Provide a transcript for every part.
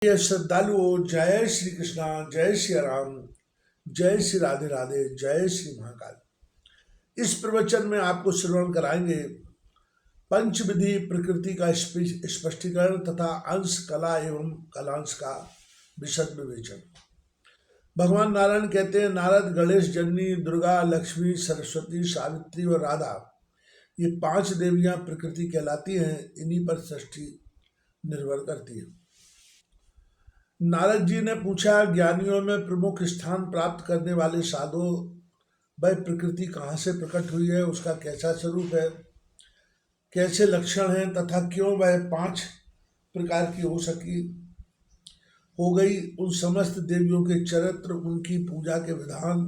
ये श्रद्धालुओं, जय श्री कृष्णा, जय श्री राम, जय श्री राधे राधे, जय श्री महाकाल। इस प्रवचन में आपको श्रवण कराएंगे पंचविधि प्रकृति का स्पष्टीकरण तथा अंश कला एवं कलांश का विशद विवेचन। भगवान नारायण कहते हैं, नारद, गणेश, जननी, दुर्गा, लक्ष्मी, सरस्वती, सावित्री और राधा, ये 5 देवियां प्रकृति कहलाती हैं। इन्हीं पर सृष्टि निर्भर करती है। नारद जी ने पूछा, ज्ञानियों में प्रमुख स्थान प्राप्त करने वाले साधु, वह प्रकृति कहाँ से प्रकट हुई है, उसका कैसा स्वरूप है, कैसे लक्षण हैं तथा क्यों वह 5 प्रकार की हो गई। उन समस्त देवियों के चरित्र, उनकी पूजा के विधान,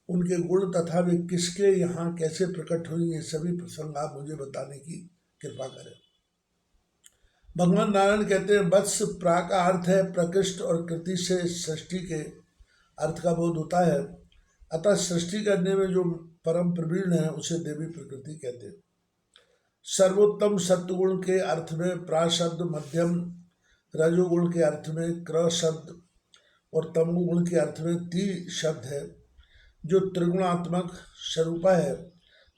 उनके गुण तथा वे किसके यहाँ कैसे प्रकट हुई, ये सभी प्रसंग आप मुझे बताने की कृपा करें। भगवान नारायण कहते हैं, वत्स प्रा का अर्थ है प्रकृष्ट और कृति से सृष्टि के अर्थ का बोध होता है। अतः सृष्टि करने में जो परम प्रवीण है उसे देवी प्रकृति कहते हैं। सर्वोत्तम सत्वगुण के अर्थ में प्रा शब्द, मध्यम रजोगुण के अर्थ में क्र शब्द और तमोगुण के अर्थ में ती शब्द है। जो त्रिगुणात्मक स्वरूपा है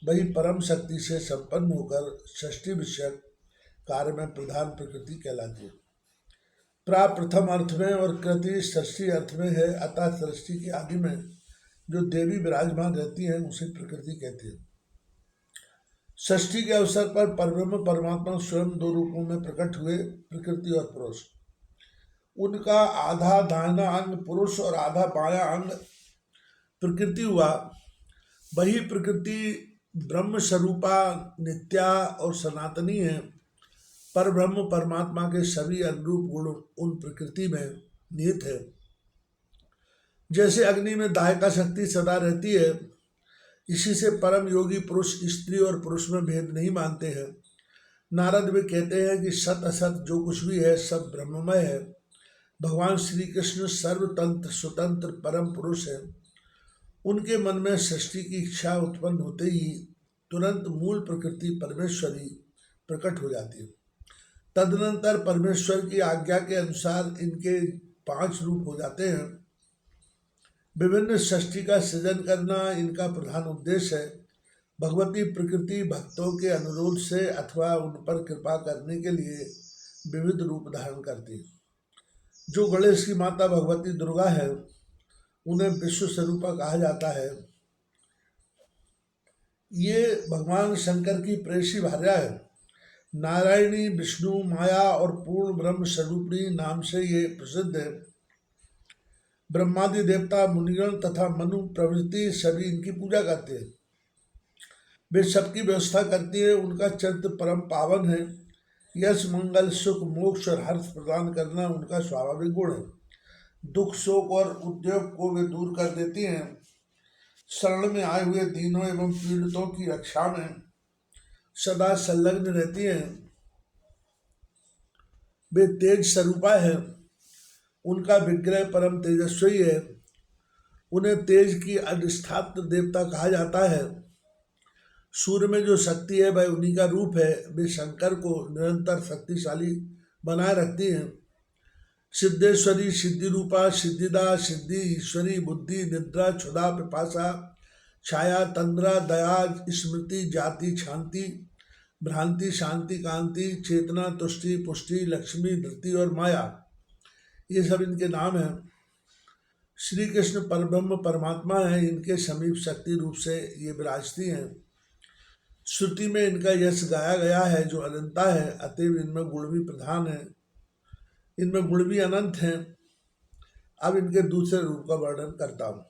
वही परम शक्ति से संपन्न होकर सृष्टि विषयक कार्य में प्रधान प्रकृति कहलाती है। प्रा प्रथम अर्थ में और कृति सृष्टि अर्थ में है। अतः सृष्टि के आदि में जो देवी विराजमान रहती हैं उसे प्रकृति कहते हैं। षष्ठी के अवसर पर परब्रह्म परमात्मा स्वयं 2 रूपों में प्रकट हुए, प्रकृति और पुरुष। उनका आधा दाहिना अंग पुरुष और आधा बायां अंग प्रकृति हुआ। वही प्रकृति ब्रह्म स्वरूपा, नित्या और सनातनी है। पर ब्रह्म परमात्मा के सभी अनुरूप गुण उन प्रकृति में निहित है। जैसे अग्नि में दाहिका शक्ति सदा रहती है, इसी से परम योगी पुरुष स्त्री और पुरुष में भेद नहीं मानते हैं। नारद भी कहते हैं कि सत असत जो कुछ भी है सब ब्रह्ममय है। भगवान श्री कृष्ण सर्वतंत्र स्वतंत्र परम पुरुष है। उनके मन में सृष्टि की इच्छा उत्पन्न होते ही तुरंत मूल प्रकृति परमेश्वरी प्रकट हो जाती है। तदनंतर परमेश्वर की आज्ञा के अनुसार इनके 5 रूप हो जाते हैं। विभिन्न सृष्टि का सृजन करना इनका प्रधान उद्देश्य है। भगवती प्रकृति भक्तों के अनुरोध से अथवा उन पर कृपा करने के लिए विविध रूप धारण करती है। जो गणेश की माता भगवती दुर्गा है उन्हें विश्व स्वरूपा कहा जाता है। ये भगवान शंकर की प्रेयसी भार्या है। नारायणी, विष्णु, माया और पूर्ण ब्रह्म स्वरूपिणी नाम से ये प्रसिद्ध है। ब्रह्मादि देवता, मुनिगण तथा मनु प्रभृति सभी इनकी पूजा करते हैं। वे सबकी व्यवस्था करती है। उनका चरित्र परम पावन है। यश, मंगल, सुख, मोक्ष और हर्ष प्रदान करना उनका स्वाभाविक गुण है। दुख, शोक और उद्योग को वे दूर कर देती हैं। शरण में आए हुए दीनों एवं पीड़ितों की रक्षा में सदा संलग्न रहती हैं। वे तेज स्वरूपा है। उनका विग्रह परम तेजस्वी है। उन्हें तेज की अधिष्ठात्र देवता कहा जाता है। सूर्य में जो शक्ति है वह उन्हीं का रूप है। वे शंकर को निरंतर शक्तिशाली बनाए रखती हैं। सिद्धेश्वरी, सिद्धि रूपा, सिद्धिदा, सिद्धि ईश्वरी, बुद्धि, निद्रा, क्षुधा, पिपासा, छाया, तंद्रा, दया, स्मृति, जाति, शांति, भ्रांति, शांति, कांति, चेतना, तुष्टि, पुष्टि, लक्ष्मी, धृति और माया, ये सब इनके नाम हैं। श्री कृष्ण परब्रह्म परमात्मा है। इनके समीप शक्ति रूप से ये विराजती हैं। श्रुति में इनका यश गाया गया है जो अनंता है। अतएव इनमें गुण भी प्रधान है, इनमें गुण भी अनंत हैं। अब इनके दूसरे रूप का वर्णन करता हूँ।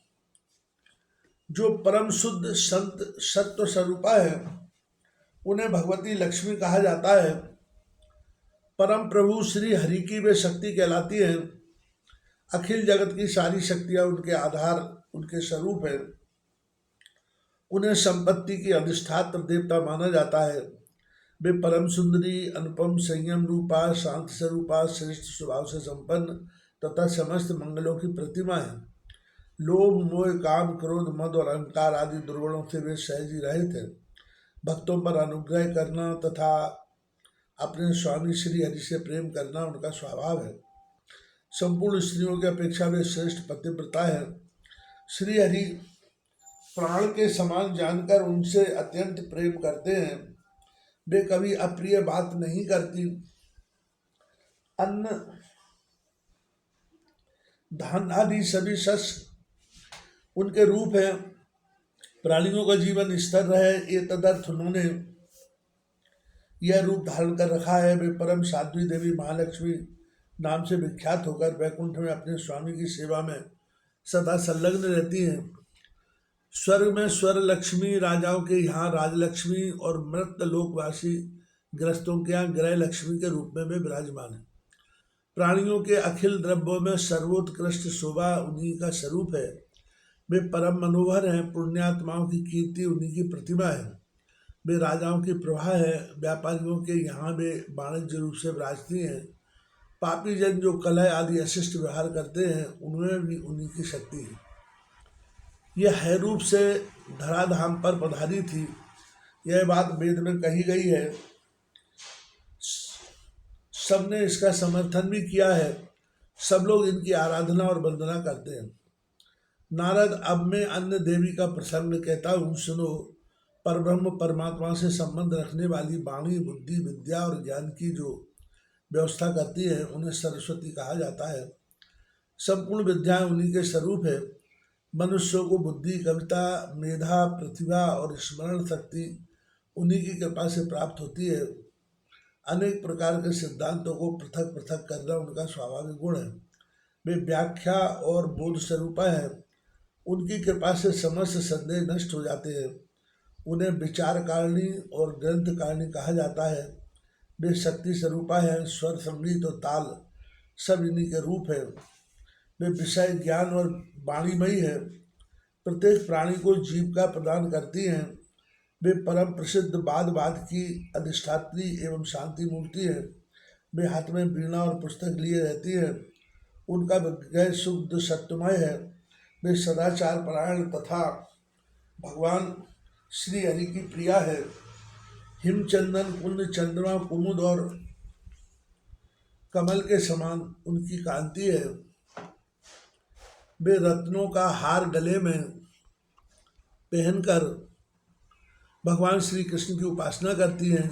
जो परम शुद्ध संत सत्व स्वरूपा है उन्हें भगवती लक्ष्मी कहा जाता है। परम प्रभु श्री हरि की वे शक्ति कहलाती है। अखिल जगत की सारी शक्तियां उनके आधार, उनके स्वरूप है। उन्हें संपत्ति की अधिष्ठात्र देवता माना जाता है। वे परम सुंदरी, अनुपम संयम रूपा, शांत स्वरूपा, श्रेष्ठ स्वभाव से संपन्न तथा समस्त मंगलों की प्रतिमा है। लोभ, मोह, काम, क्रोध, मद और अहंकार आदि दुर्गुणों से वे सहज ही रहित है। भक्तों पर अनुग्रह करना तथा अपने स्वामी श्री हरि से प्रेम करना उनका स्वभाव है। संपूर्ण स्त्रियों की अपेक्षा वे श्रेष्ठ पतिव्रता है। श्री हरि प्राण के समान जानकर उनसे अत्यंत प्रेम करते हैं। वे कभी अप्रिय बात नहीं करती। अन्न धान आदि सभी शस्त्र उनके रूप है। प्राणियों का जीवन स्थिर रहे ये तदर्थ उन्होंने यह रूप धारण कर रखा है। वे परम साध्वी देवी महालक्ष्मी नाम से विख्यात होकर वैकुंठ में अपने स्वामी की सेवा में सदा संलग्न रहती हैं। स्वर्ग में स्वर लक्ष्मी राजाओं के यहाँ राजलक्ष्मी और मृत लोकवासी ग्रस्तों के यहाँ ग्रह लक्ष्मी के रूप में वे विराजमान है। प्राणियों के अखिल द्रव्यों में सर्वोत्कृष्ट शोभा उन्हीं का स्वरूप है। वे परम मनोहर हैं। पुण्यात्माओं की कीर्ति उन्हीं की प्रतिमा है। वे राजाओं की प्रभा है। व्यापारियों के यहाँ वे वाणिज्य रूप से विराजती हैं। पापी जन जो कलह आदि अशिष्ट व्यवहार करते हैं उनमें भी उन्हीं की शक्ति है। यह है रूप से धराधाम पर पधारी थी। यह बात वेद में कही गई है। सबने इसका समर्थन भी किया है। सब लोग इनकी आराधना और वंदना करते हैं। नारद, अब मैं अन्य देवी का प्रसंग कहता हूँ, सुनो। परब्रह्म परमात्मा से संबंध रखने वाली वाणी, बुद्धि, विद्या और ज्ञान की जो व्यवस्था करती है उन्हें सरस्वती कहा जाता है। संपूर्ण विद्याएं उन्हीं के स्वरूप है। मनुष्यों को बुद्धि, कविता, मेधा, प्रतिभा और स्मरण शक्ति उन्हीं की कृपा से प्राप्त होती है। अनेक प्रकार के सिद्धांतों को पृथक पृथक करना उनका स्वाभाविक गुण है। वे व्याख्या और बोध स्वरूपा है। उनकी कृपा से समस्त संदेह नष्ट हो जाते हैं। उन्हें विचार कारिणी और ग्रंथ कारिणी कहा जाता है। वे शक्ति स्वरूपा है। स्वर, संगीत और ताल सब इन्हीं के रूप है। वे विषय, ज्ञान और वाणीमयी है। प्रत्येक प्राणी को जीविका प्रदान करती हैं। वे परम प्रसिद्ध वाद वाद की अधिष्ठात्री एवं शांति मूर्ति है। वे हाथ में वीणा और पुस्तक लिए रहती है। उनका विग्रह शुद्ध सत्यमय है। वे सदाचार परायण तथा भगवान श्री हरि की प्रिया है। हिमचंदन, कुंद, चंद्रमा, कुमुद और कमल के समान उनकी कांति है। वे रत्नों का हार गले में पहनकर भगवान श्री कृष्ण की उपासना करती हैं।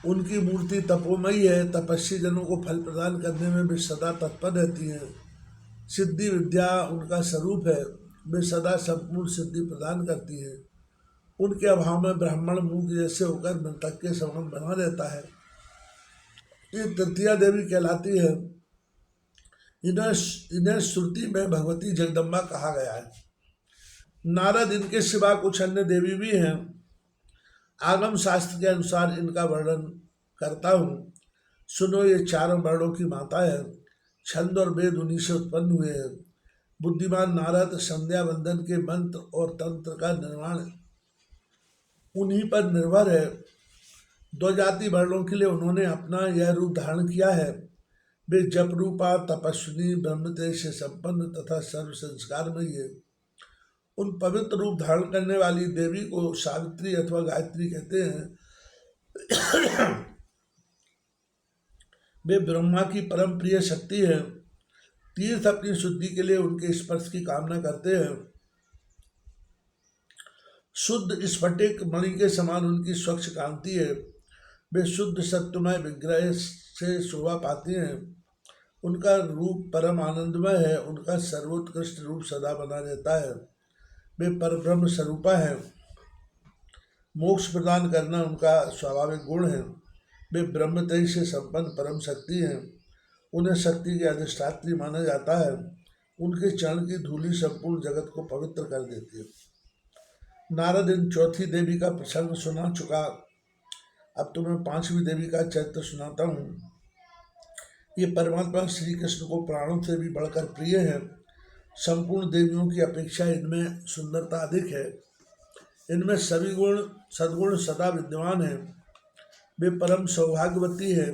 उनकी मूर्ति तपोमयी है। तपस्वी जनों को फल प्रदान करने में वे सदा तत्पर रहती हैं। सिद्धि विद्या उनका स्वरूप है। वे सदा संपूर्ण सिद्धि प्रदान करती हैं। उनके अभाव में ब्राह्मण मूक जैसे होकर मृतक के समान बना रहता है। ये तृतीया देवी कहलाती है। इन्हें श्रुति में भगवती जगदम्बा कहा गया है। नारद, इनके सिवा कुछ अन्य देवी भी हैं। आगम शास्त्र के अनुसार इनका वर्णन करता हूँ, सुनो। ये चारों वर्णों की माता है। छंद और वेद उन्हीं से उत्पन्न हुए हैं। बुद्धिमान नारद संध्या वंदन के मंत्र और तंत्र का निर्माण उन्हीं पर निर्भर है। दो जाति वर्णों के लिए उन्होंने अपना यह रूप धारण किया है। वे जप रूपा, तपस्विनी, ब्रह्म तेज से संपन्न तथा सर्व संस्कार में है। उन पवित्र रूप धारण करने वाली देवी को सावित्री अथवा गायत्री कहते हैं। वे ब्रह्मा की परम प्रिय शक्ति है। तीर्थ अपनी शुद्धि के लिए उनके स्पर्श की कामना करते हैं। शुद्ध स्फटिक मणि के समान उनकी स्वच्छ कांति है। वे शुद्ध सत्यमय विग्रह से शोभा पाती हैं। उनका रूप परम आनंदमय है। उनका सर्वोत्कृष्ट रूप सदा बना रहता है। वे परब्रह्म स्वरूपा है। मोक्ष प्रदान करना उनका स्वाभाविक गुण है। वे ब्रह्म तेज से संपन्न परम शक्ति हैं। उन्हें शक्ति के अधिष्ठात्री माना जाता है। उनके चरण की धूलि संपूर्ण जगत को पवित्र कर देती है। नारद इन चौथी देवी का प्रसंग सुना चुका। अब तो मैं पांचवी देवी का चरित्र सुनाता हूँ। ये परमात्मा श्री कृष्ण को प्राणों से भी बढ़कर प्रिय है। संपूर्ण देवियों की अपेक्षा इनमें सुंदरता अधिक है। इनमें सभी गुण सद्गुण सदा विद्यमान है। वे परम सौभाग्यवती है।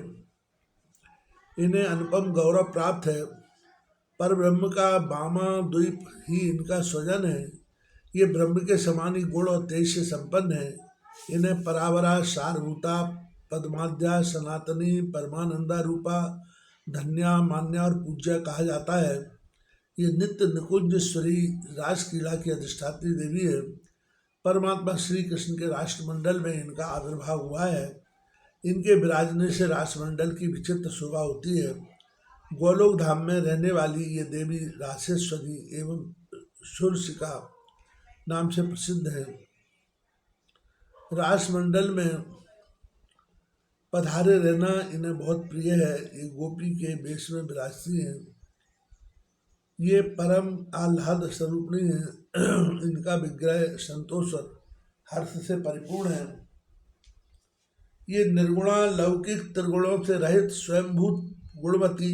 इन्हें अनुपम गौरव प्राप्त है। पर ब्रह्म का बामा द्वीप ही इनका स्वजन है। ये ब्रह्म के समान ही गुण और तेज से संपन्न है। इन्हें परावरा, सारभूता, पद्माद्या, सनातनी, परमानंदा रूपा, धन्या, मान्या और पूज्या कहा जाता है। ये नित्य निकुंजेश्वरी राजक्रीड़ा की अधिष्ठात्री देवी है। परमात्मा श्री कृष्ण के राष्ट्रमंडल में इनका आविर्भाव हुआ है। इनके विराजने से राष्ट्रमंडल की विचित्र शोभा होती है। गोलोक धाम में रहने वाली ये देवी रासेश्वरी एवं शूर्षिका नाम से प्रसिद्ध है। राष्ट्रमंडल में पधारे रहना इन्हें बहुत प्रिय है। ये गोपी के वेश में विराजती हैं। ये परम आह्लाद स्वरूपणी है। इनका विग्रह संतोष और हर्ष से परिपूर्ण है। ये निर्गुणा लौकिक त्रिगुणों से रहित स्वयंभूत गुणवती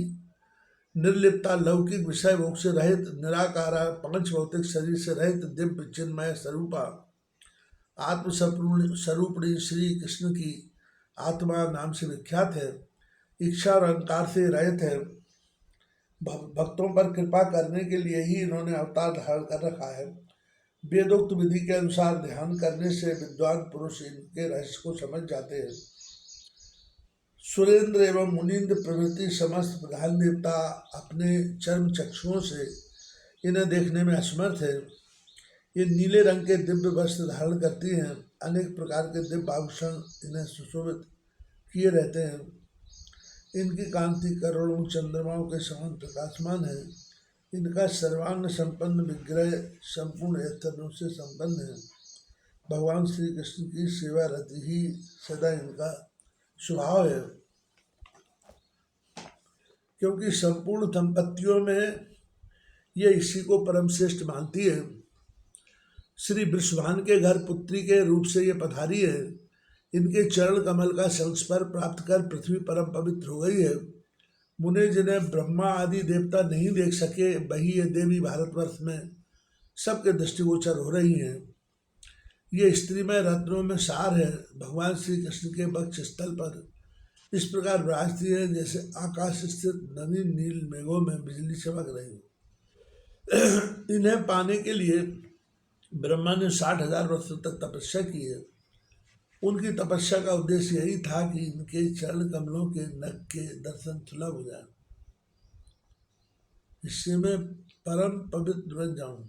निर्लिप्ता लौकिक विषय भोग से रहित निराकारा पांच भौतिक शरीर से रहित दिव्य चिन्मय स्वरूपा आत्म स्वरूपणी श्री कृष्ण की आत्मा नाम से विख्यात है। इच्छा और अहंकार से रहित है। भक्तों पर कृपा करने के लिए ही इन्होंने अवतार धारण कर रखा है। वेदोक्त विधि के अनुसार ध्यान करने से विद्वान पुरुष इनके रहस्य को समझ जाते हैं। सुरेंद्र एवं मुनीन्द्र प्रभृति समस्त प्रधान देवता अपने चर्म चक्षुओं से इन्हें देखने में असमर्थ है। ये नीले रंग के दिव्य वस्त्र धारण करती हैं। अनेक प्रकार के दिव्य आभूषण इन्हें सुशोभित किए रहते हैं। इनकी कांति करोड़ों चंद्रमाओं के समान प्रकाशमान है। इनका सर्वांग संपन्न विग्रह संपूर्ण ऐश्वर्यों से संपन्न है। भगवान श्री कृष्ण की सेवा रति ही सदा इनका स्वभाव है। क्योंकि संपूर्ण संपत्तियों में ये इसी को परम श्रेष्ठ मानती है। श्री वृषभान के घर पुत्री के रूप से ये पधारी है। इनके चरण कमल का संस्पर्श प्राप्त कर पृथ्वी परम पवित्र हो गई है। मुने जिन्हें ब्रह्मा आदि देवता नहीं देख सके, वही ये देवी भारतवर्ष में सबके दृष्टिगोचर हो रही हैं। ये स्त्रीमय रत्नों में सार है। भगवान श्री कृष्ण के वक्ष स्थल पर इस प्रकार विराजती है जैसे आकाश स्थित नवीन नील मेघों में बिजली चमक रही हो। इन्हें पाने के लिए ब्रह्मा ने 60,000 वर्षों तक तपस्या की है। उनकी तपस्या का उद्देश्य यही था कि इनके चरण कमलों के नख के दर्शन सुलभ हो जाए, इससे मैं परम पवित्र बन जाऊं।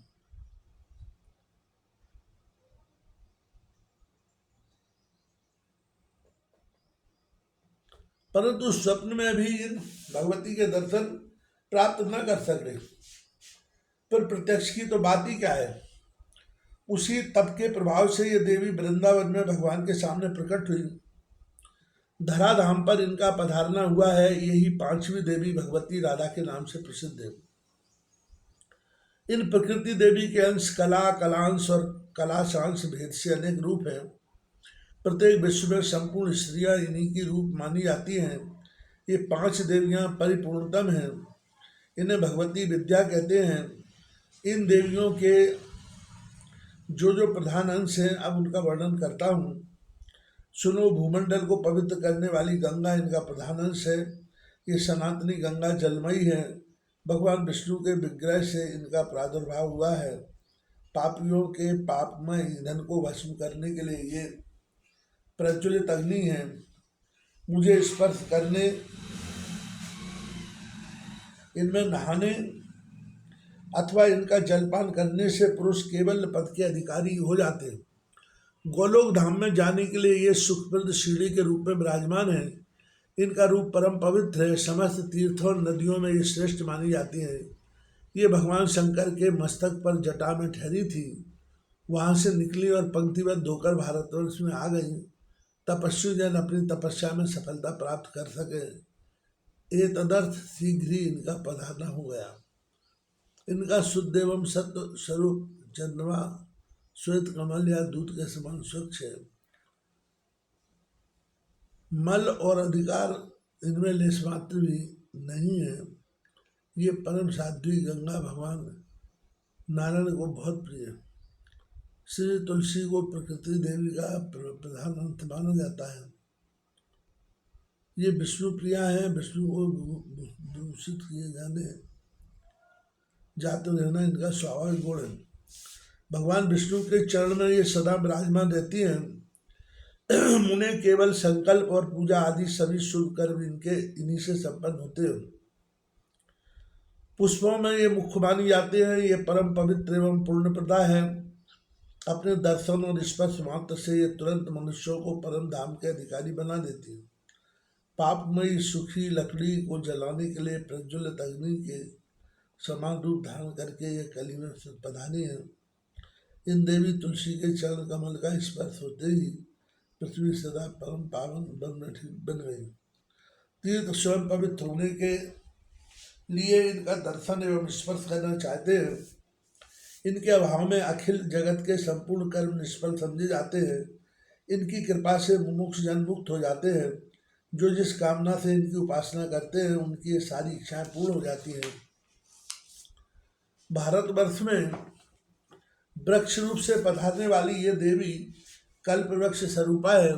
परंतु स्वप्न में भी इन भगवती के दर्शन प्राप्त न कर सके। फिर प्रत्यक्ष की तो बात ही क्या है। उसी तप के प्रभाव से ये देवी वृंदावन में भगवान के सामने प्रकट हुई। धराधाम पर इनका पधारना हुआ है। यही पांचवी देवी भगवती राधा के नाम से प्रसिद्ध है। इन प्रकृति देवी के अंश कला, कलांश और कलाशांश भेद से अनेक रूप है। प्रत्येक विश्व में संपूर्ण स्त्रियां इन्हीं की रूप मानी जाती हैं। ये 5 देवियां परिपूर्णतम हैं। इन्हें भगवती विद्या कहते हैं। इन देवियों के जो प्रधान अंश हैं अब उनका वर्णन करता हूँ। सुनो, भूमंडल को पवित्र करने वाली गंगा इनका प्रधान अंश है। ये सनातनी गंगा जलमयी है। भगवान विष्णु के विग्रह से इनका प्रादुर्भाव हुआ है। पापियों के पापमय ईंधन को भस्म करने के लिए ये प्रज्वलित अग्नि है। मुझे स्पर्श करने, इनमें नहाने अथवा इनका जलपान करने से पुरुष केवल पद के अधिकारी हो जाते हैं। गोलोक धाम में जाने के लिए ये सुखप्रद सीढ़ी के रूप में विराजमान है। इनका रूप परम पवित्र है। समस्त तीर्थों और नदियों में ये श्रेष्ठ मानी जाती है। ये भगवान शंकर के मस्तक पर जटा में ठहरी थी। वहाँ से निकली और पंक्तिबद्ध होकर भारतवर्ष में आ गई। तपस्वी जन अपनी तपस्या में सफलता प्राप्त कर सके, ये तदर्थ शीघ्र ही इनका पधारना हो गया। इनका शुद्ध एवं सत्व स्वरूप चंद्रमा श्वेत कमल या दूध के समान स्वच्छ है। मल और अधिकार इनमें लेश मात्र भी नहीं है। ये परम साध्वी गंगा भगवान नारायण को बहुत प्रिय है। श्री तुलसी को प्रकृति देवी का प्रधान अंश माना जाता है। ये विष्णु प्रिया है। विष्णु को दूषित किए जाते रहना इनका स्वाभाविक गुण है। भगवान विष्णु के चरण में ये सदा विराजमान रहती हैं। मुने केवल संकल्प और पूजा आदि सभी शुभ कर्म इनके इन्हीं से संपन्न होते हैं। पुष्पों में ये मुख्य मानी जाते हैं। ये परम पवित्र एवं पूर्णप्रदा है। अपने दर्शन और स्पर्श मात्र से ये तुरंत मनुष्यों को परम धाम के अधिकारी बना देती है। पापमयी सूखी लकड़ी को जलाने के लिए प्रज्वलित अग्नि के समान रूप धारण करके ये कली में पधारी है। इन देवी तुलसी के चरण कमल का स्पर्श होते ही पृथ्वी सदा परम पावन बन गई। तीर्थ स्वयं पवित्र होने के लिए इनका दर्शन एवं स्पर्श करना चाहते हैं। इनके अभाव में अखिल जगत के संपूर्ण कर्म निष्फल समझे जाते हैं। इनकी कृपा से मुमुक्ष जन मुक्त हो जाते हैं। जो जिस कामना से इनकी उपासना करते हैं उनकी ये सारी इच्छाएं पूर्ण हो जाती हैं। भारतवर्ष में वृक्ष रूप से पधारने वाली ये देवी कल्प वृक्ष स्वरूपा है।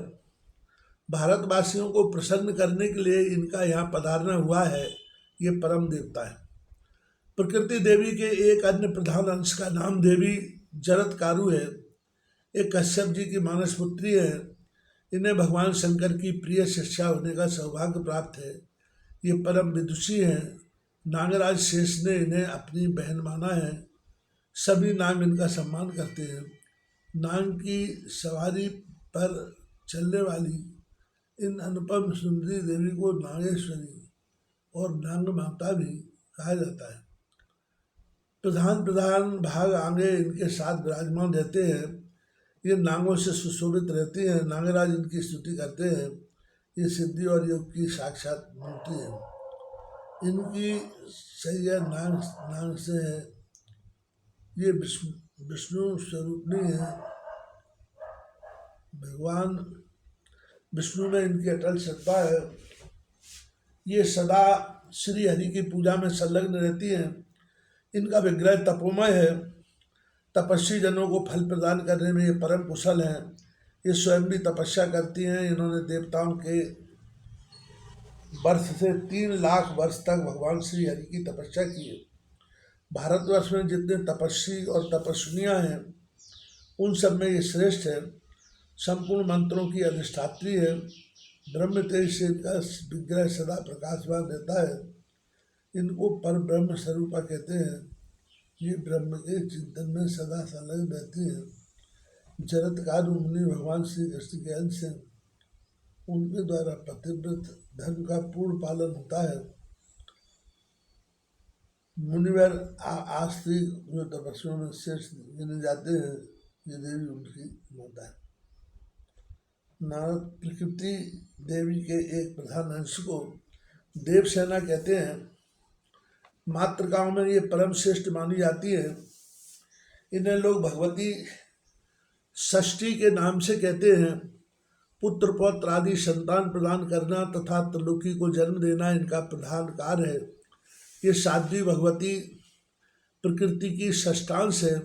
भारतवासियों को प्रसन्न करने के लिए इनका यहाँ पधारना हुआ है। ये परम देवता है। प्रकृति देवी के एक अन्य प्रधान अंश का नाम देवी जरत्कारु है। एक कश्यप जी की मानस पुत्री है। इन्हें भगवान शंकर की प्रिय शिष्या होने का सौभाग्य प्राप्त है। ये परम विदुषी हैं। नागराज शेष ने इन्हें अपनी बहन माना है। सभी नाग इनका सम्मान करते हैं। नाग की सवारी पर चलने वाली इन अनुपम सुंदरी देवी को नागेश्वरी और नाग माता भी कहा जाता है। प्रधान प्रधान भाग आगे इनके साथ विराजमान रहते हैं। ये नागों से सुशोभित रहती हैं। नागराज इनकी स्तुति करते हैं। ये सिद्धि और योग की साक्षात मूर्ति है। इनकी सैया नाग से है। ये विष्णु स्वरूपनी है। भगवान विष्णु में इनकी अटल श्रद्धा है। ये सदा श्री हरि की पूजा में संलग्न रहती हैं। इनका विग्रह तपोमय है। तपस्वी जनों को फल प्रदान करने में ये परम कुशल हैं। ये स्वयं भी तपस्या करती हैं। इन्होंने देवताओं के वर्ष से 3 लाख वर्ष तक भगवान श्री हरि की तपस्या की है। भारतवर्ष में जितने तपस्वी और तपस्विनियाँ हैं उन सब में ये श्रेष्ठ है। संपूर्ण मंत्रों की अधिष्ठात्री है। ब्रह्म तेज से इनका विग्रह सदा प्रकाशवान रहता है। इनको पर ब्रह्म स्वरूपा कहते हैं। ये ब्रह्म के चिंतन में सदा संलग्न रहती है। जरत्कारु मुनि भगवान श्री कृष्ण के अंश हैं। उनके द्वारा पतिव्रत धर्म का पूर्ण पालन होता है। मुनिवर आस्तिक जो तपस्वियों में श्रेष्ठ गिने जाते हैं, ये देवी उनकी माता है। नारद प्रकृति देवी के एक प्रधान अंश को देवसेना कहते हैं। मातृकाओं में ये परम श्रेष्ठ मानी जाती है। इन्हें लोग भगवती षष्ठी के नाम से कहते हैं। पुत्र पौत्र आदि संतान प्रदान करना तथा त्रिलोकी को जन्म देना इनका प्रधान कार्य है। ये साध्वी भगवती प्रकृति की षष्ठांश है।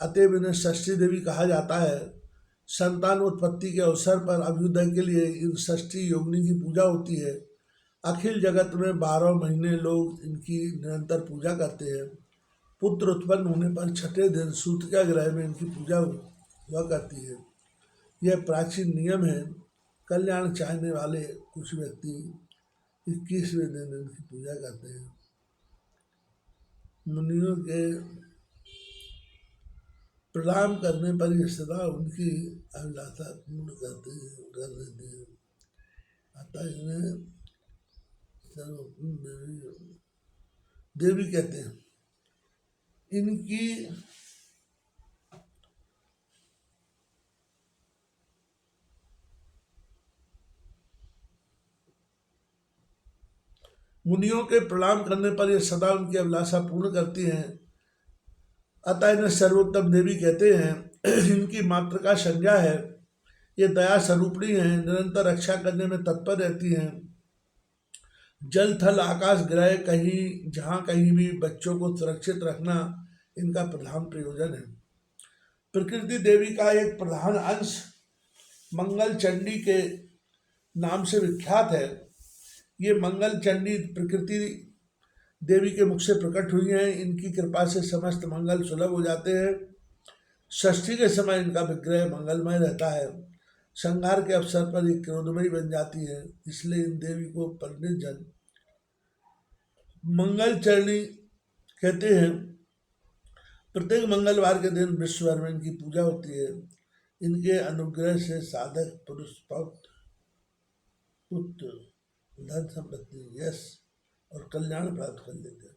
अतएव इन्हें षष्ठी देवी कहा जाता है। संतान उत्पत्ति के अवसर पर अभ्युदय के लिए इन षष्ठी योगिनी की पूजा होती है। अखिल जगत में 12 महीने लोग इनकी निरंतर पूजा करते हैं। पुत्र उत्पन्न होने पर छठे दिन सूतिका ग्रह में इनकी पूजा हुआ करती है। यह प्राचीन नियम है। कल्याण चाहने वाले कुछ व्यक्ति 21वें दिन इनकी पूजा करते हैं। मुनियों के प्रणाम करने पर ये सदा उनकी अभिलाषा पूर्ण कर देती है। अतः इन्हें देवी कहते हैं। इनकी मुनियों के प्रणाम करने पर ये सदा उनकी अभिलाषा पूर्ण करती हैं। अतः इन्हें सर्वोत्तम देवी कहते हैं। इनकी मातृका संज्ञा है। ये दया स्वरूपणी है। निरंतर रक्षा करने में तत्पर रहती हैं। जल थल आकाश ग्रह कहीं जहाँ कहीं भी बच्चों को सुरक्षित रखना इनका प्रधान प्रयोजन है। प्रकृति देवी का एक प्रधान अंश मंगल चंडी के नाम से विख्यात है। ये मंगल चंडी प्रकृति देवी के मुख से प्रकट हुई हैं। इनकी कृपा से समस्त मंगल सुलभ हो जाते हैं। षष्ठी के समय इनका विग्रह मंगलमय रहता है। संहार के अवसर पर ये क्रोधमयी बन जाती है। इसलिए इन देवी को पंडित जन मंगल चरणी कहते हैं प्रत्येक मंगलवार के दिन विश्व भर में इनकी पूजा होती है। इनके अनुग्रह से साधक पुरुष पौत्र पुत्र धन संपत्ति यश और कल्याण प्राप्त कर लेते हैं।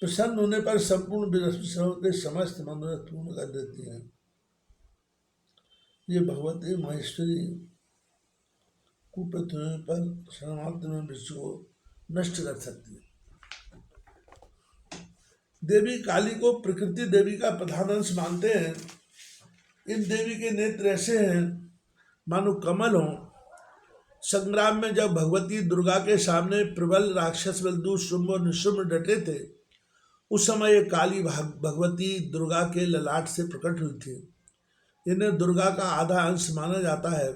प्रसन्न होने पर संपूर्ण विश्व के समस्त मनोरथ पूर्ण कर देती हैं। ये भगवती महेश्वरी कुपित होने पर क्षणमात्र में विश्व को नष्ट कर सकती है। देवी काली को प्रकृति देवी का प्रधान अंश मानते हैं। इन देवी के नेत्र ऐसे हैं मानो कमल हो। संग्राम में जब भगवती दुर्गा के सामने प्रबल राक्षस बलदू शुंभ और निशुंभ डटे थे, उस समय ये काली भगवती दुर्गा के ललाट से प्रकट हुई थी। इन्हें दुर्गा का आधा अंश माना जाता है।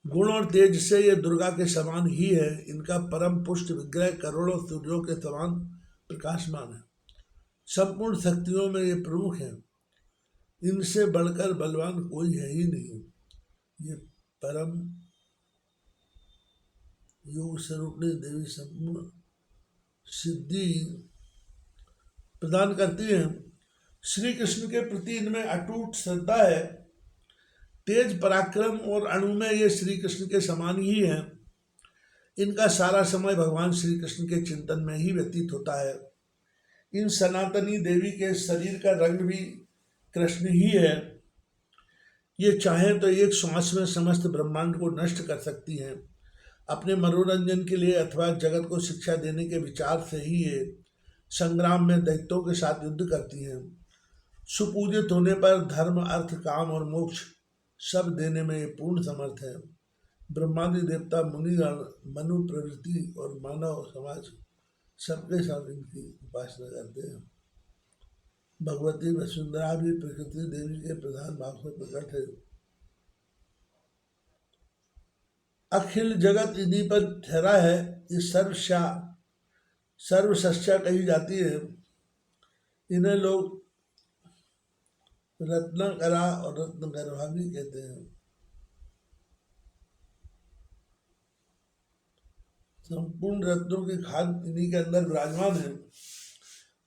गुण और तेज से ये दुर्गा के समान ही है। इनका परम पुष्ट विग्रह करोड़ों सूर्यों के समान प्रकाशमान है। संपूर्ण शक्तियों में ये प्रमुख है। इनसे बढ़कर बलवान कोई है ही नहीं। ये परम योग स्वरूपणी देवी संपूर्ण सिद्धि प्रदान करती है। श्री कृष्ण के प्रति इनमें अटूट श्रद्धा है। तेज पराक्रम और अणु में ये श्री कृष्ण के समान ही हैं। इनका सारा समय भगवान श्री कृष्ण के चिंतन में ही व्यतीत होता है। इन सनातनी देवी के शरीर का रंग भी कृष्ण ही है। ये चाहे तो एक श्वास में समस्त ब्रह्मांड को नष्ट कर सकती हैं। अपने मनोरंजन के लिए अथवा जगत को शिक्षा देने के विचार से ही ये संग्राम में दैत्यों के साथ युद्ध करती हैं। सुपूजित होने पर धर्म अर्थ काम और मोक्ष सब देने में ये पूर्ण समर्थ है। ब्रह्मादि देवता मुनिगण मनु प्रवृत्ति और मानव समाज सबके साथ इनकी उपासना करते हैं। भगवती वसुंधरा भी प्रकृति देवी के प्रधान भाव से प्रकट है। अखिल जगत इन्हीं पर ठहरा है। ये सर्वशस्या कही जाती है। इन्हें लोग रत्नकरा और रत्नगर्भा भी कहते हैं। संपूर्ण रत्नों की खाद इन्हीं के अंदर विराजमान है।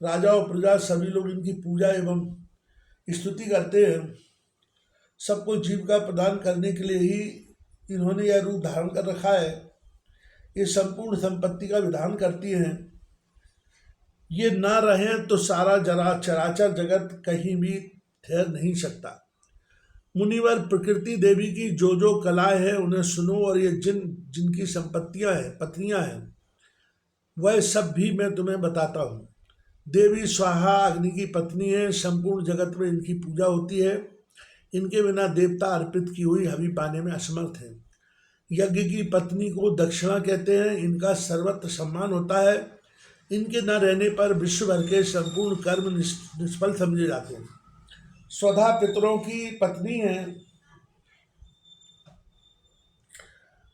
राजा और प्रजा सभी लोग इनकी पूजा एवं स्तुति करते हैं। सबको जीविका प्रदान करने के लिए ही इन्होंने यह रूप धारण कर रखा है। ये संपूर्ण संपत्ति का विधान करती हैं। ये ना रहे तो सारा चराचर जगत कहीं भी ठहर नहीं सकता। मुनिवर प्रकृति देवी की जो जो कलाएं हैं उन्हें सुनो, और ये जिनकी संपत्तियां हैं पत्नियां हैं वह सब भी मैं तुम्हें बताता हूँ। देवी स्वाहा अग्नि की पत्नी है। संपूर्ण जगत में इनकी पूजा होती है। इनके बिना देवता अर्पित की हुई हवि पाने में असमर्थ है। यज्ञ की पत्नी को दक्षिणा कहते हैं। इनका सर्वत्र सम्मान होता है। इनके न रहने पर विश्व भर के संपूर्ण कर्म निष्फल समझे जाते हैं। स्वधा पितरों की पत्नी है।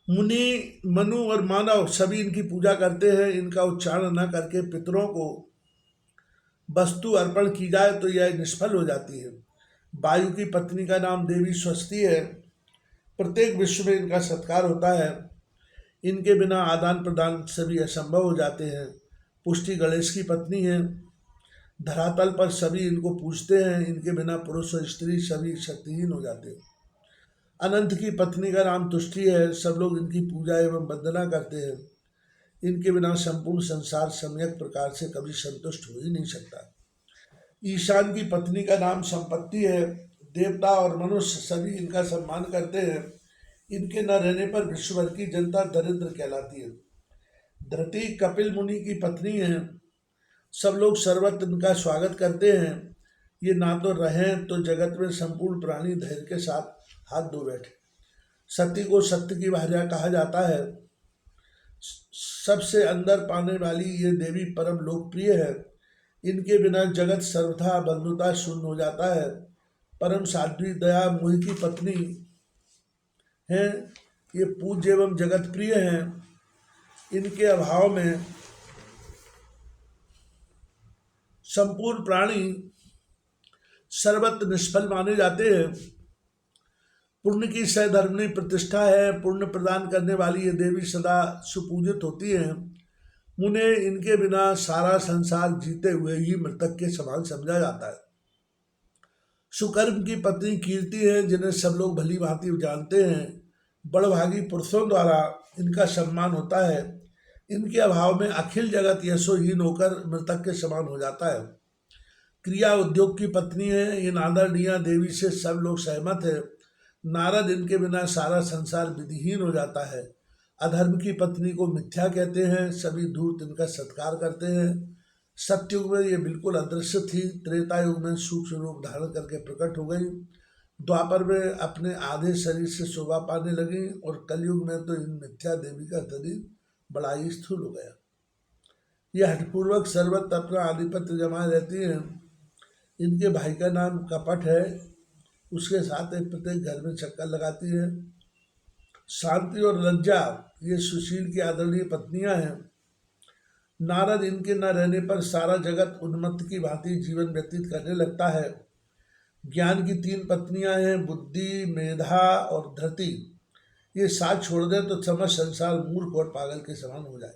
मुनि मनु और मानव सभी इनकी पूजा करते हैं। इनका उच्चारण न करके पितरों को वस्तु अर्पण की जाए तो यह निष्फल हो जाती है। वायु की पत्नी का नाम देवी स्वस्ति है। प्रत्येक विश्व में इनका सत्कार होता है। इनके बिना आदान प्रदान सभी असंभव हो जाते हैं। पुष्टि गणेश की पत्नी है। धरातल पर सभी इनको पूजते हैं। इनके बिना पुरुष और स्त्री सभी शक्तिहीन हो जाते हैं। अनंत की पत्नी का नाम तुष्टि है। सब लोग इनकी पूजा एवं वंदना करते हैं। इनके बिना संपूर्ण संसार सम्यक प्रकार से कभी संतुष्ट हो ही नहीं सकता। ईशान की पत्नी का नाम संपत्ति है। देवता और मनुष्य सभी इनका सम्मान करते हैं। इनके न रहने पर विश्व भर की जनता दरिद्र कहलाती है। धृति कपिल मुनि की पत्नी है। सब लोग सर्वत्र इनका स्वागत करते हैं। ये ना तो रहें तो जगत में संपूर्ण प्राणी धैर्य के साथ हाथ धो बैठे। सती को सत्य की भार्या कहा जाता है। सबसे अंदर पाने वाली ये देवी परम लोकप्रिय है। इनके बिना जगत सर्वथा बंधुता शून्य हो जाता है। परम साध्वी दया मोहि की पत्नी हैं। ये पूज्य एवं जगत प्रिय हैं। इनके अभाव में संपूर्ण प्राणी सर्वत्र निष्फल माने जाते हैं। पुण्य की सधर्मणी प्रतिष्ठा है। पुण्य प्रदान करने वाली ये देवी सदा सुपूजित होती हैं। मुने इनके बिना सारा संसार जीते हुए ही मृतक के समान समझा जाता है। सुकर्म की पत्नी कीर्ति है, जिन्हें सब लोग भली भांति जानते हैं। बड़भागी पुरुषों द्वारा इनका सम्मान होता है। इनके अभाव में अखिल जगत यशोहीन होकर मृतक के समान हो जाता है। क्रिया उद्योग की पत्नी है, इन आदरणीय देवी से सब लोग सहमत है। नारद इनके बिना सारा संसार विधिहीन हो जाता है। अधर्म की पत्नी को मिथ्या कहते हैं, सभी धूर्त इनका सत्कार करते हैं। सत्युग में ये बिल्कुल अदृश्य थी, त्रेता युग में सूक्ष्म रूप धारण करके प्रकट हो गई, द्वापर में अपने आधे शरीर से शोभा पाने लगी, और कलयुग में तो इन मिथ्या देवी का शरीर बड़ा ही स्थूल हो गया। ये हठपूर्वक सर्वत्र अपना आधिपत्य जमाए रहती हैं। इनके भाई का नाम कपट है, उसके साथ एक प्रत्येक घर में चक्कर लगाती है। शांति और लज्जा ये सुशील की आदरणीय पत्नियां हैं। नारद इनके न रहने पर सारा जगत उन्मत्त की भांति जीवन व्यतीत करने लगता है। ज्ञान की तीन पत्नियां हैं, बुद्धि, मेधा और धृति। ये साथ छोड़ दे तो समस्त संसार मूर्ख और पागल के समान हो जाए।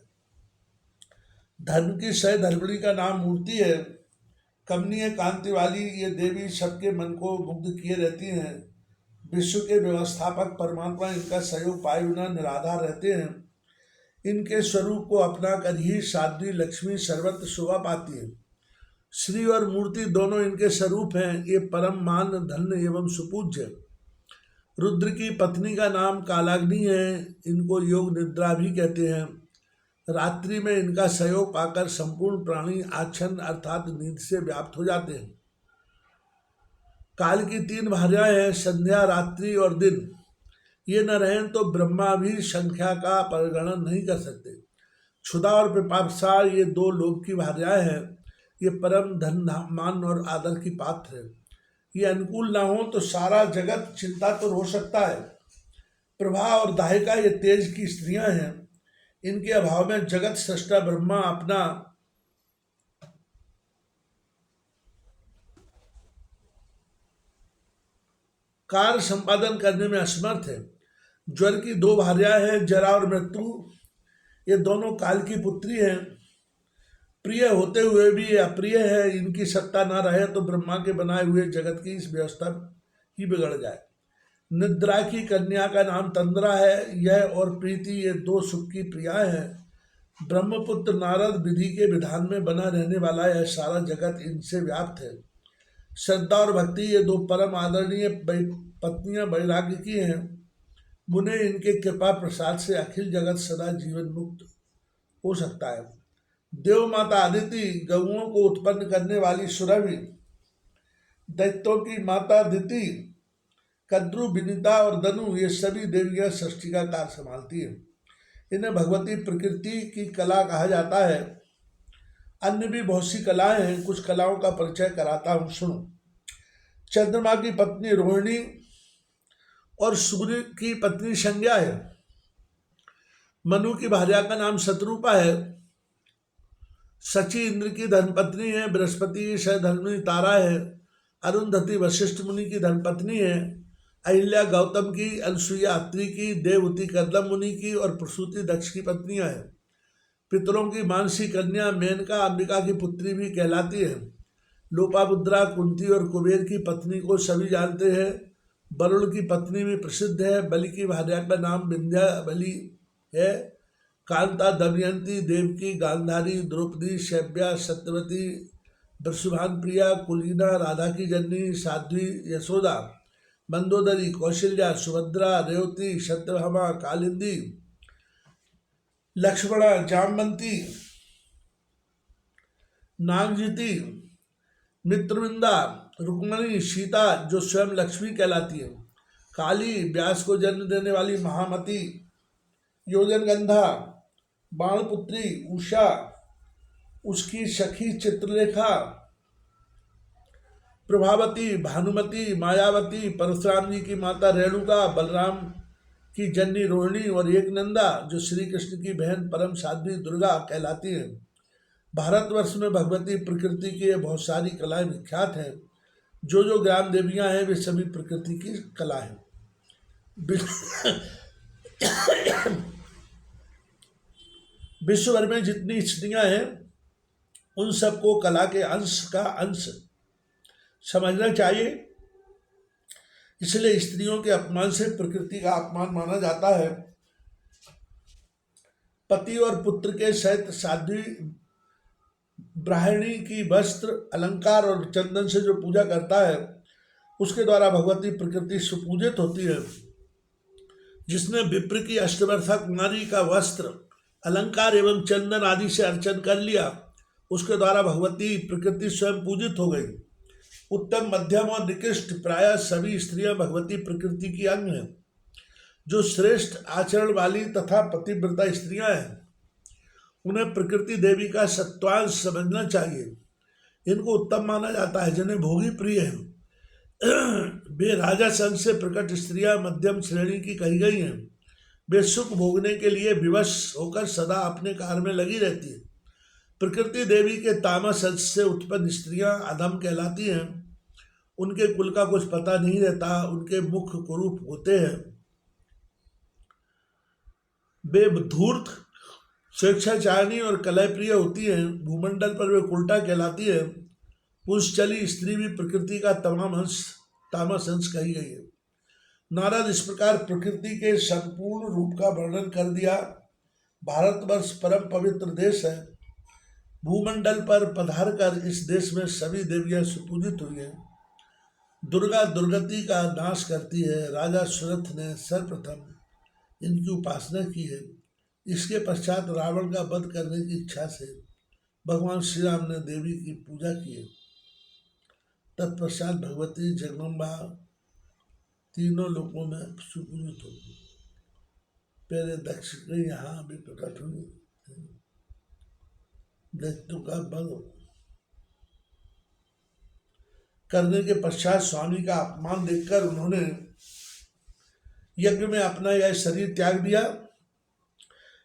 धर्म की सहधर्मिणी का नाम मूर्ति है। कमनीय कांति वाली ये देवी सबके मन को मुग्ध किए रहती हैं। विश्व के व्यवस्थापक परमात्मा इनका सहयोग पाए बिना निराधार रहते हैं। इनके स्वरूप को अपना कर ही साध्वी लक्ष्मी सर्वत्र शोभा पाती है। श्री और मूर्ति दोनों इनके स्वरूप हैं। ये परम मान धन्य एवं सुपूज्य। रुद्र की पत्नी का नाम कालाग्नि है। इनको योग निद्रा भी कहते हैं। रात्रि में इनका सहयोग पाकर संपूर्ण प्राणी आच्छन्न अर्थात नींद से व्याप्त हो जाते हैं। काल की तीन भार्याएं हैं, संध्या, रात्रि और दिन। ये न रहें तो ब्रह्मा भी संख्या का परिगणन नहीं कर सकते। क्षुधा और पिपासा ये दो लोक की भार्याएं हैं। ये परम धन मान और आदर की पात्र है। ये अनुकूल ना हो तो सारा जगत चिंतातुर हो सकता है। प्रभा और दाहिका ये तेज की स्त्रियां हैं। इनके अभाव में जगत सृष्टा ब्रह्मा अपना कार्य संपादन करने में असमर्थ है। ज्वर की दो भार्याएं हैं, जरा और मृत्यु। ये दोनों काल की पुत्री हैं। प्रिय होते हुए भी अप्रिय है। इनकी सत्ता न रहे तो ब्रह्मा के बनाए हुए जगत की इस व्यवस्था ही बिगड़ जाए। निद्रा की कन्या का नाम तंद्रा है। यह और प्रीति ये दो सुख की प्रियाएं हैं। ब्रह्मपुत्र नारद विधि के विधान में बना रहने वाला यह सारा जगत इनसे व्याप्त है। श्रद्धा और भक्ति ये दो परम आदरणीय पत्नियां वैराग्य की हैं। मुने इनके कृपा प्रसाद से अखिल जगत सदा जीवन मुक्त हो सकता है। देव माता अदिति, गौओं को उत्पन्न करने वाली सुरभि, दैत्यों की माता दिति, कद्रु, विनिता और दनु ये सभी देवियां सृष्टि का कार्य संभालती हैं। इन्हें भगवती प्रकृति की कला कहा जाता है। अन्य भी बहुत सी कलाएं हैं, कुछ कलाओं का परिचय कराता हूं, सुनो। चंद्रमा की पत्नी रोहिणी और सूर्य की पत्नी संज्ञा है। मनु की भार्या का नाम शत्रुपा है। शची इंद्र की धर्मपत्नी है। बृहस्पति की सहधर्मिणी तारा है। अरुंधति वशिष्ठ मुनि की धर्मपत्नी है। अहिल्या गौतम की, अनसुईया अत्रि की, देवहूति कर्दम मुनि की और प्रसूति दक्ष की पत्नियां हैं। पितरों की मानसी कन्या मेनका अंबिका की पुत्री भी कहलाती है। लोपामुद्रा कुंती और कुबेर की पत्नी को सभी जानते हैं। वरुण की पत्नी भी प्रसिद्ध है। बलि की भार्या का नाम विंध्या बलि है। कांता, दमयंती, देवकी, गांधारी, द्रौपदी, शैव्या, सत्यवती, वृषभान प्रिया, कुलीना, राधा की जननी, साध्वी, यशोदा, मंदोदरी, कौशल्या, सुभद्रा, रेवती, सत्यभामा, कालिंदी, लक्ष्मणा, जामवंती, नागजिति, मित्रविंदा, रुक्मणी, सीता जो स्वयं लक्ष्मी कहलाती है, काली, व्यास को जन्म देने वाली महामती, योजनगंधा, बाणपुत्री, उषा, उसकी सखी चित्रलेखा, प्रभावती, भानुमती, मायावती, परशुराम जी की माता रेणुका, बलराम की जननी रोहिणी और एकनंदा जो श्री कृष्ण की बहन परम साध्वी दुर्गा कहलाती है। भारतवर्ष में भगवती प्रकृति की बहुत सारी कलाएं विख्यात हैं। जो ग्राम देवियां हैं वे सभी प्रकृति की कला हैं। विश्व भर में जितनी स्त्रियां हैं उन सबको कला के अंश का अंश समझना चाहिए। इसलिए स्त्रियों के अपमान से प्रकृति का अपमान माना जाता है। पति और पुत्र के सहित साध्वी ब्राह्मणी की वस्त्र, अलंकार और चंदन से जो पूजा करता है उसके द्वारा भगवती प्रकृति सुपूजित होती है। जिसने विप्र की अष्टवर्षा कुमारी का वस्त्र, अलंकार एवं चंदन आदि से अर्चन कर लिया उसके द्वारा भगवती प्रकृति स्वयं पूजित हो गई। उत्तम, मध्यम और निकृष्ट प्रायः सभी स्त्रियां भगवती प्रकृति की अंग हैं। जो श्रेष्ठ आचरण वाली तथा पतिव्रता स्त्रियां हैं उन्हें प्रकृति देवी का सत्वांश समझना चाहिए। इनको उत्तम माना जाता है, जिन्हें भोगी प्रिय हैं। वे राजा संघ से प्रकट स्त्रियां मध्यम श्रेणी की कही गई हैं। वे सुख भोगने के लिए विवश होकर सदा अपने कार्य में लगी रहती है। प्रकृति देवी के तामस अंश से उत्पन्न स्त्रियां अधम कहलाती हैं। उनके कुल का कुछ पता नहीं रहता। उनके मुख कुरूप होते हैं। वे धूर्त, स्वेच्छाचारिणी और कलहप्रिय होती हैं। भूमंडल पर वे उल्टा कहलाती है। पुंसचली स्त्री भी प्रकृति का तामस अंश कही गई है। नारद इस प्रकार प्रकृति के संपूर्ण रूप का वर्णन कर दिया। भारतवर्ष परम पवित्र देश है। भूमंडल पर पधार कर इस देश में सभी देवियां सुपूजित हुई हैं। दुर्गा दुर्गति का नाश करती है। राजा सुरथ ने सर्वप्रथम इनकी उपासना की है। इसके पश्चात रावण का वध करने की इच्छा से भगवान श्री राम ने देवी की पूजा की है। तत्पश्चात भगवती जगदम्बा तीनों लोकों में सुपूजित होगी। पहले दक्ष के यहाँ भी प्रकट हुई, दैत्यों का वध करने के पश्चात स्वामी का अपमान देखकर उन्होंने यज्ञ में अपना यह शरीर त्याग दिया।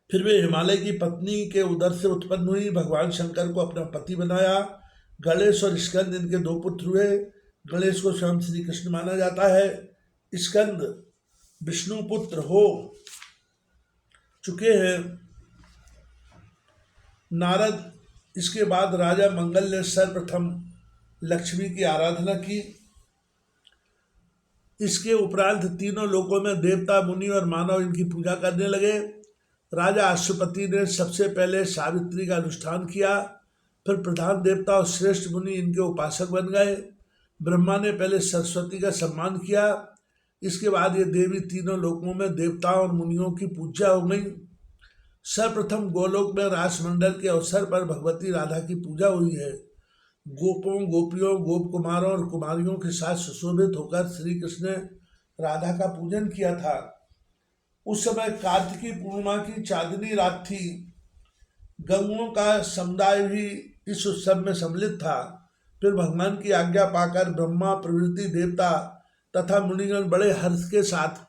फिर वे हिमालय की पत्नी के उदर से उत्पन्न हुई। भगवान शंकर को अपना पति बनाया। गणेश और स्कंद इनके दो पुत्र हुए। गणेश को स्वयं श्री कृष्ण माना जाता है। स्कंद विष्णु पुत्र हो चुके हैं। नारद इसके बाद राजा मंगल ने सर्वप्रथम लक्ष्मी की आराधना की। इसके उपरांत तीनों लोकों में देवता, मुनि और मानव इनकी पूजा करने लगे। राजा अश्वपति ने सबसे पहले सावित्री का अनुष्ठान किया। फिर प्रधान देवता और श्रेष्ठ मुनि इनके उपासक बन गए। ब्रह्मा ने पहले सरस्वती का सम्मान किया। इसके बाद ये देवी तीनों लोकों में देवताओं और मुनियों की पूजा हो गई। सर्वप्रथम गोलोक में रासमंडल के अवसर पर भगवती राधा की पूजा हुई है। गोपों, गोपियों, गोप कुमारों और कुमारियों के साथ सुशोभित होकर श्री कृष्ण ने राधा का पूजन किया था। उस समय कार्तिकी पूर्णिमा की चांदनी रात थी। गंगों का समुदाय भी इस उत्सव में सम्मिलित था। फिर भगवान की आज्ञा पाकर ब्रह्मा प्रभृति देवता तथा मुनिगण बड़े हर्ष के साथ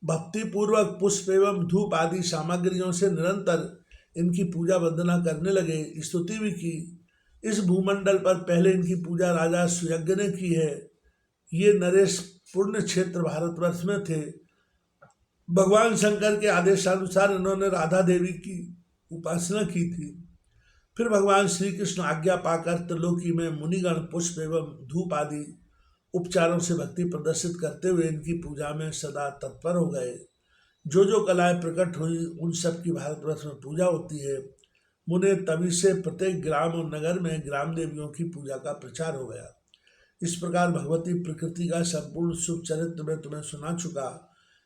भक्ति पूर्वक पुष्प एवं धूप आदि सामग्रियों से निरंतर इनकी पूजा वंदना करने लगे। स्तुति भी की। इस भूमंडल पर पहले इनकी पूजा राजा सुयज्ञ ने की है। ये नरेश पुण्य क्षेत्र भारतवर्ष में थे। भगवान शंकर के आदेशानुसार इन्होंने राधा देवी की उपासना की थी। फिर भगवान श्री कृष्ण आज्ञा पाकर त्रिलोकी में मुनिगण पुष्प एवं धूप आदि उपचारों से भक्ति प्रदर्शित करते हुए इनकी पूजा में सदा तत्पर हो गए। जो जो कलाएं प्रकट हुई उन सब की भारतवर्ष में पूजा होती है। मुने तभी से प्रत्येक ग्राम और नगर में ग्राम देवियों की पूजा का प्रचार हो गया। इस प्रकार भगवती प्रकृति का संपूर्ण शुभ चरित्र मैं तुम्हें सुना चुका।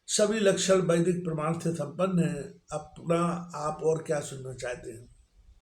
सभी लक्षण वैदिक प्रमाण से संपन्न है। अपना आप और क्या सुनना चाहते हैं?